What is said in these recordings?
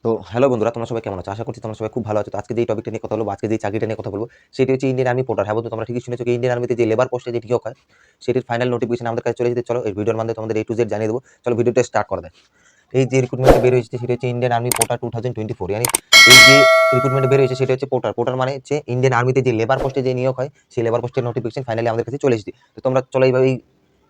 তো হ্যালো বন্ধুরা, তোমরা সবাই কেমন আছো? আশা করছি তোমরা সবাই খুব ভালো আছো। তো আজকে যে টপিকটা নিয়ে কথা বলবো, আজকে যে চাকরিটা নিয়ে কথা বলবো, সেটি হচ্ছে ইন্ডিয়ান আর্মি পোর্টার। হ্যাঁ বন্ধু, তোমরা ঠিকই শুনেছো কি ইন্ডিয়ান আর্মিতে যে লেবার পোস্টে যে নিয়োগ হয়, সেটির ফাইনাল নোটিফিকেশন আমাদের কাছে চলে যেতে। চলো এই ভিডিওর মাধ্যমে তোমাদের A to Z জানিয়ে দেবো। চলো ভিডিওটা স্টার্ট করা যায়। এই যে রিক্রুটমেন্টে বের হয়েছে সেটা হচ্ছে ইন্ডিয়ান আর্মি পোর্টার 2024, মানে এই যে রিক্রুটমেন্টে বের হয়েছে সেটা হচ্ছে পোর্টার। পোর্টার মানে হচ্ছে ইন্ডিয়ান আর্মিতে যে লেবার পোস্টে যে নিয়োগ হয়, সেই লেবার পোস্টের নোটিফিকেশন ফাইনালি আমাদের কাছে চলে এসেছে। তো তোমরা চলো এইভাবে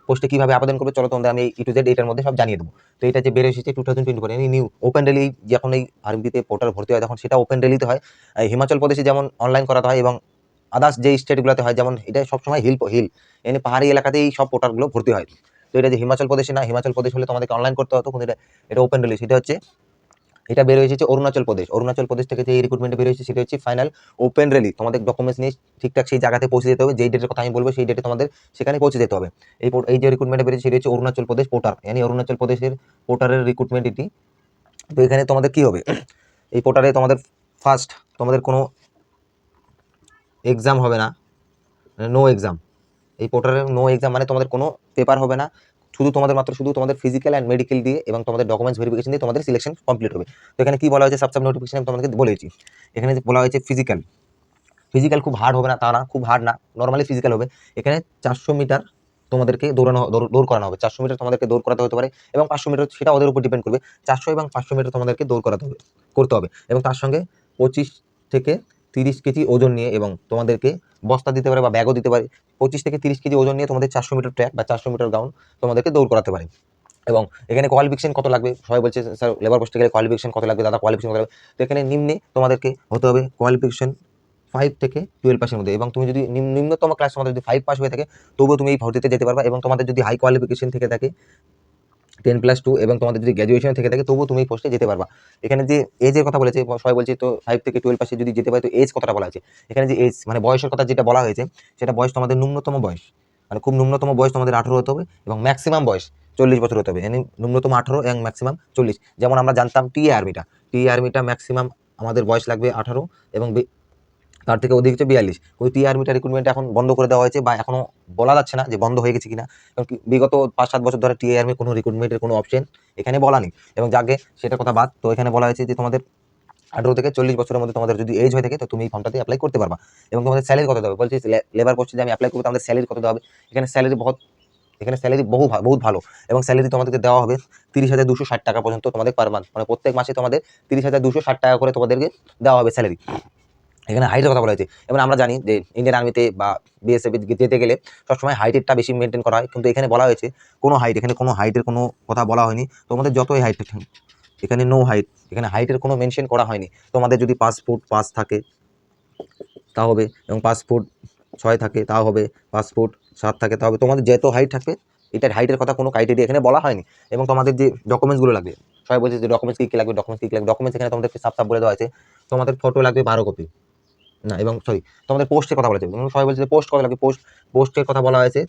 পোস্টে কিভাবে আবেদন করবে, চলো তোমাদের আমি A to Z এটার মধ্যে সব জানিয়ে দেবো। তো এটা যে বের এসেছে 2024, মানে নিউ ওপেন রেলি, যখন এই আর্মিতে পোর্টাল ভর্তি হয় তখন সেটা ওপেন রেলিতে হয়। হিমাচল প্রদেশে যেমন অনলাইন করাতে হয় এবং আদার্স যে স্টেটগুলোতে হয়, যেমন এটা সবসময় হিল হিল এনে পাহাড়ি এলাকাতেই সব পোর্টালগুলো ভর্তি হয়। তো এটা যে হিমাচল প্রদেশে না, হিমাচল প্রদেশ হলে তোমাদেরকে অনলাইন করতে হতো, কিন্তু এটা এটা ওপেন রিলিজ। সেটা হচ্ছে এটা বের হয়েছে অরুণাচল প্রদেশ। অরুণাচল প্রদেশ থেকে যে এই রিক্রুটমেন্ট বের হয়েছে সেটা হচ্ছে ফাইনাল ওপেন রেলি। তোমাদের ডকুমেন্টস নিয়ে ঠিকঠাক সেই জায়গাতে পৌঁছে যেতে হবে, যেই ডেটের কথা আমি বলবো সেই ডেটে তোমাদের সেখানে পৌঁছে যেতে হবে। এই যে রিক্রুটমেন্ট বের হয়েছে সেটা হচ্ছে অরুণাচল প্রদেশ পোর্টার, মানে অরুণাচল প্রদেশের পোর্টারের রিক্রুটমেন্ট এটি। তো এখানে তোমাদের কি হবে, এই পোর্টারে তোমাদের ফার্স্ট তোমাদের কোনো এক্সাম হবে না, নো এক্সাম। এই পোর্টালের নো এক্সাম মানে তোমাদের কোনো পেপার হবে না, শুধু তোমাদের মাত্র শুধু তোমাদের ফিজিক্যাল অ্যান্ড মেডিকেল দিয়ে এবং তোমাদের ডকুমেন্টস ভেরিফিকেশন দিয়ে তোমাদের সিলেকশন কমপ্লিট হবে। তো এখানে কি বলা হয়েছে, সাব নোটিফিকেশন আমি তোমাদেরকে বলেছি। এখানে যে বলা হয়েছে ফিজিক্যাল, ফিজিক্যাল খুব হার্ড হবে না তা না, খুব হার্ড না, নর্মালি ফিজিক্যাল হবে। এখানে 400 মিটার তোমাদেরকে দৌড় করানো হবে। 400 মিটার তোমাদেরকে দৌড় করাতে হতে পারে এবং 500 মিটার, সেটা ওদের উপর ডিপেন্ড করবে। 400 এবং 500 মিটার তোমাদেরকে দৌড় করতে হবে এবং তার সঙ্গে 25 থেকে 30 কেজি ওজন নিয়ে, এবং তোমাদেরকে বস্তা দিতে পারে বা ব্যাগও দিতে পারে। 25 থেকে 30 কেজি ওজন নিয়ে তোমাদের 400 মিটার ট্র্যাক বা 400 মিটার গ্রাউন্ড তোমাদেরকে দৌড় করাতে পারে। এবং এখানে কোয়ালিফিকেশন কত লাগবে, সবাই বলছে স্যার লেবার পোস্টে গেলে কোয়ালিফিকেশন কত লাগবে, দাদা কোয়ালিফিকেশন কত লাগবে। তো এখানে নিম্নে তোমাদেরকে হতে হবে কোয়ালিফিকেশন 5 থেকে 12 পাসের মধ্যে, এবং তুমি যদি নিম্নতম ক্লাস তোমাদের যদি 5 পাস হয়ে থাকে তবুও তুমি এই ভর্তিতে যেতে পারবা। এবং তোমাদের যদি হাই কোয়ালিফিকেশন থেকে থাকে 10+2, এবং তোমাদের যদি গ্র্যাজুয়েশন থেকে থাকে তবুও তুমি এই পোস্টে যেতে পারবা। এখানে যে এজের কথা বলেছে, সবাই বলছে তো 5 থেকে 12 পাসে যদি যেতে পারে, তো এজ কতটা বলা আছে এখানে, যে এজ মানে বয়সের কথা যেটা বলা হয়েছে, সেটা বয়স তোমাদের ন্যূনতম বয়স, মানে খুব ন্যূনতম বয়স তোমাদের 18 হতে হবে এবং ম্যাক্সিমাম বয়স 40 বছর হতে হবে। মানে ন্যূনতম 18 এবং ম্যাক্সিমাম 40। যেমন আমরা জানতাম টি আর্মিটা ম্যাক্সিমাম আমাদের বয়স লাগবে 18 এবং তার থেকে অধিক হচ্ছে 42। কিন্তু টি আর্মিটা রিক্রুটমেন্ট এখন বন্ধ করে দেওয়া হয়েছে, বা এখনো বলা যাচ্ছে না যে বন্ধ হয়ে গেছে কিনা, কারণ বিগত 5-7 বছর ধরে টি আর্মি কোনো রিক্রুটমেন্টের কোনো অপশন এখানে বলা নেই। এবং যাকে সেটা কথা বাদ, তো এখানে বলা হয়েছে যে তোমাদের 18 থেকে 40 বছরের মধ্যে তোমাদের যদি এজ হয়ে থাকে তো তুমি এই ফর্মটাতে অ্যাপ্লাই করতে পারবা। এবং তোমাদের স্যালারি কত দেবে বলছি, লেবার পোস্টে যে আমি অ্যাপ্লাই করবো, আমাদের স্যালারি কত দেওয়া হবে। এখানে স্যালারি এখানে স্যালারি বহুত ভালো, এবং স্যালারি তোমাদেরকে দেওয়া হবে 30,260 টাকা পর্যন্ত তোমাদের পার মান্থ, মানে প্রত্যেক মাসে তোমাদের 30,260 টাকা করে তোমাদেরকে দেওয়া হবে স্যালারি। এখানে হাইটের কথা বলা হয়েছে। এবং আমরা জানি যে ইন্ডিয়ান আর্মিতে বা বিএসএফ যেতে গেলে সবসময় হাইটেরটা বেশি মেনটেন করা হয়, কিন্তু এখানে বলা হয়েছে এখানে কোনো হাইটের কোনো কথা বলা হয়নি। তোমাদের যতই হাইট, এখানে নো হাইট, এখানে হাইটের কোনো মেনশন করা হয়নি। তোমাদের যদি 5 ফুট 5 থাকে তা হবে, এবং 5 ফুট 6 থাকে তাও হবে, 5 ফুট 7 থাকে তা হবে, তোমাদের যত হাইট থাকবে এটার হাইটের কথা কোনো ক্রাইটেরিয়া এখানে বলা হয়নি। এবং তোমাদের যে ডকুমেন্টসগুলো লাগবে, সবাই বলছে যে ডকুমেন্টস কী কী লাগবে, ডকুমেন্টস এখানে তোমাদেরকে সাফ বলে দেওয়া আছে। তোমাদের ফটো লাগবে 12 কপি, না এবং সরি, তোমাদের পোস্টের কথা বলা হয়েছে। সবাই বলছে যে পোস্ট কত লাগে, পোস্টের কথা বলা হয়েছে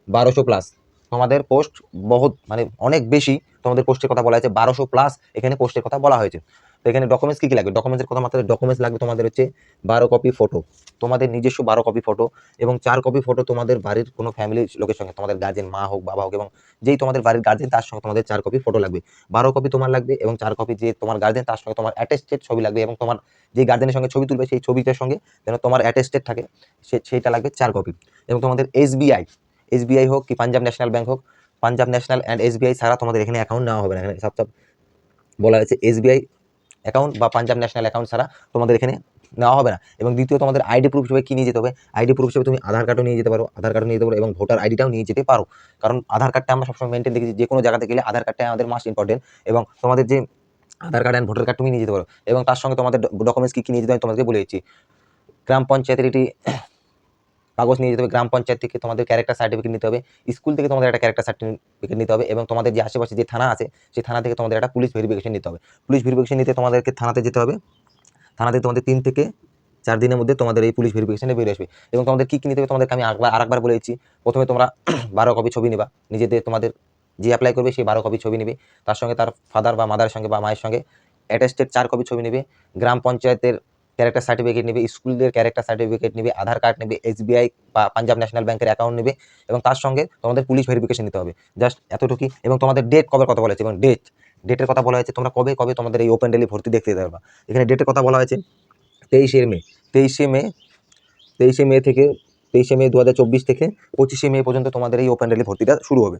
1200+। তোমাদের পোস্ট বহুত মানে অনেক বেশি, তোমাদের পোস্টের কথা বলা হয়েছে 1200+, এখানে পোস্টের কথা বলা হয়েছে। তো এখানে ডকুমেন্টস কী কী লাগবে, ডকুমেন্টসের কথা মাত্র ডকুমেন্টস লাগবে তোমাদের হচ্ছে 12 কপি ফটো, তোমাদের নিজস্ব 12 কপি ফটো, এবং 4 কপি ফটো তোমাদের বাড়ির কোনো ফ্যামিলি লোকের সঙ্গে, তোমাদের গার্জেন মা হোক বাবা হোক, এবং যেই তোমাদের বাড়ির গার্জেন তার সঙ্গে তোমাদের 4 কপি ফটো লাগবে। 12 কপি তোমার লাগবে, এবং 4 কপি যে তোমার গার্জেন তার সঙ্গে তোমার অ্যাটেস্টেড ছবি লাগবে, এবং তোমার যে গার্জেনের সঙ্গে ছবি তুলবে সেই ছবিটার সঙ্গে যেন তোমার অ্যাটেস্টেড থাকে, সেইটা লাগবে 4 কপি। এবং তোমাদের এসবিআই হোক কি পাঞ্জাব ন্যাশনাল ব্যাংক হোক, পাঞ্জাব ন্যাশনাল অ্যান্ড এসবিআই ছাড়া তোমাদের এখানে অ্যাকাউন্ট নেওয়া হবে না। এখানে সব বলা হয়েছে এসবিআই অ্যাকাউন্ট বা পাঞ্জাব ন্যাশনাল অ্যাকাউন্ট ছাড়া তোমাদের এখানে নেওয়া হবে না। এবং দ্বিতীয়, তোমাদের আইডি প্রুফ হিসেবে কি নিয়ে যেতে হবে, আইডি প্রুফ হিসেবে তুমি আধার কার্ডও নিয়ে যেতে পারো, এবং ভোটার আইডিটাও নিয়ে যেতে পারো। কারণ আধার কার্ডটা আমরা সবসময় মেনটেন দেখেছি, যে কোনো জায়গাতে গেলে আধার কার্ডটা আমাদের মাস্ট ইম্পর্টেন্ট। এবং তোমাদের যে আধার কার্ড অ্যান্ড ভোটার কার্ড তুমি নিয়ে যেতে পারো। এবং তার সঙ্গে তোমাদের ডকুমেন্টস কি নিয়ে যেতে হবে তোমাদেরকে বলে দিচ্ছি। গ্রাম পঞ্চায়েতের এটি কাগজ নিয়ে যেতে হবে, গ্রাম পঞ্চায়েত থেকে তোমাদের ক্যারেক্টার সার্টিফিকেট নিতে হবে, স্কুল থেকে তোমাদের একটা ক্যারেক্টার সার্টিফিকেট নিতে হবে, এবং তোমাদের যে আশেপাশে যে থানা আছে সেই থানা থেকে তোমাদের একটা পুলিশ ভেরিফিকেশন নিতে হবে। পুলিশ ভেরিফিকেশন নিতে তোমাদেরকে থানাতে যেতে হবে। থানাতে তোমাদের 3 থেকে 4 দিনের মধ্যে তোমাদের এই পুলিশ ভেরিফিকেশনে বেরিয়ে আসবে। এবং তোমাদের কী নিতে হবে তোমাদেরকে আমি আরেকবার বলে দিচ্ছি। প্রথমে তোমরা 12 কপি ছবি নিবা, নিজেদের তোমাদের যে অ্যাপ্লাই করবে সেই 12 কপি ছবি নেবে, তার সঙ্গে তার ফাদার বা মাদারের সঙ্গে বা মায়ের সঙ্গে অ্যাটেস্টেড 4 কপি ছবি নেবে, গ্রাম পঞ্চায়েতের ক্যারেক্টার সার্টিফিকেট নেবে, স্কুলের ক্যারেক্টার সার্টিফিকেট নেবে, আধার কার্ড নেবে, এসবিআই বা পাঞ্জাব ন্যাশনাল ব্যাংকের অ্যাকাউন্ট নেবে, এবং তার সঙ্গে তোমাদের পুলিশ ভেরিফিকেশন নিতে হবে। জাস্ট এতটুকুই। এবং তোমাদের ডেট কবে কথা বলেছে, এবং ডেটের কথা বলা হয়েছে, তোমরা কবে কবে তোমাদের এই ওপেন ডেলি ভর্তি দেখতে যেতে পারবা। এখানে ডেটের কথা বলা হয়েছে 23শে মে, 23শে মে থেকে 23শে মে 2024 থেকে 25শে মে পর্যন্ত তোমাদের এই ওপেন ডেলি ভর্তিটা শুরু হবে।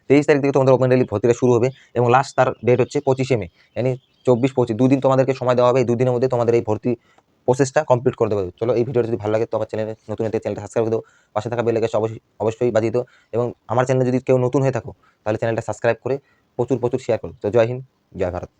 23 তারিখ থেকে তোমাদের ওপেন ডেলি ভর্তিটা শুরু হবে এবং লাস্ট তার ডেট হচ্ছে 25শে মে, মানে 24-25 দুদিন তোমাদেরকে সময় দেওয়া হবে। এই দুদিনের মধ্যে তোমাদের এই ভর্তি প্রসেসটা কমপ্লিট করে দেবে। চলো এই ভিডিওটা যদি ভালো লাগে তো আমার চ্যানেলে নতুন হতে চ্যানেলটা সাবস্ক্রাইব করে দাও, পাশে থাকা বেল আইকনটা অবশ্যই বাজিয়ে দাও এবং আমার চ্যানেলে যদি কেউ নতুন হয়ে থাকো তাহলে চ্যানেলটা সাবস্ক্রাইব করে প্রচুর শেয়ার করো। তো জয় হিন্দ, জয় ভারত।